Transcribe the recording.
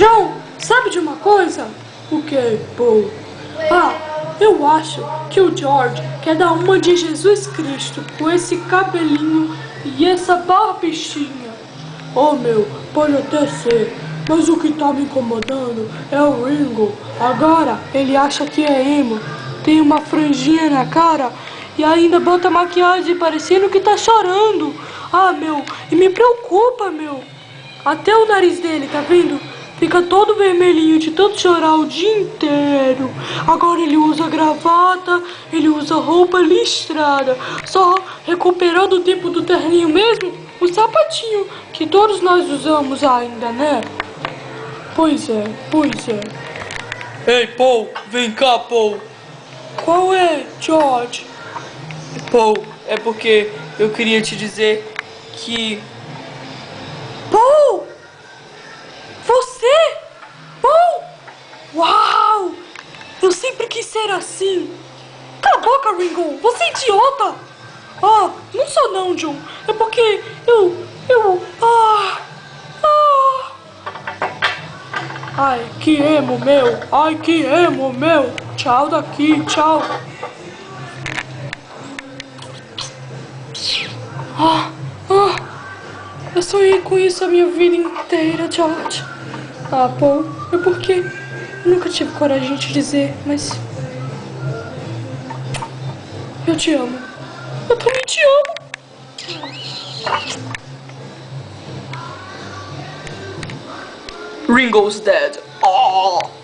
John, sabe de uma coisa? O que, Paul? Eu acho que o George quer dar uma de Jesus Cristo com esse cabelinho e essa barbichinha. Oh meu, pode até ser, mas o que tá me incomodando é o Ringo. Agora ele acha que é emo, tem uma franjinha na cara e ainda bota maquiagem parecendo que tá chorando. Meu, e me preocupa, meu. Até o nariz dele, tá vendo? Fica todo vermelhinho de tanto chorar o dia inteiro. Agora ele usa gravata, ele usa roupa listrada. Só recuperando o tempo do terninho mesmo, o sapatinho que todos nós usamos ainda, né? Pois é, pois é. Ei, Paul, vem cá, Paul. Qual é, George? Paul, é porque eu queria te dizer que... Paul! Você? Paul! Uau! Eu sempre quis ser assim. Cala a boca, Ringo! Você é idiota! Não sou não, John. É porque Ai, que emo meu! Ai, que emo meu! Tchau daqui, tchau! Eu sonhei com isso a minha vida inteira, George. Paul, é porque eu nunca tive coragem de te dizer, mas... eu te amo. Eu também te amo. Ringo's dead. Oh.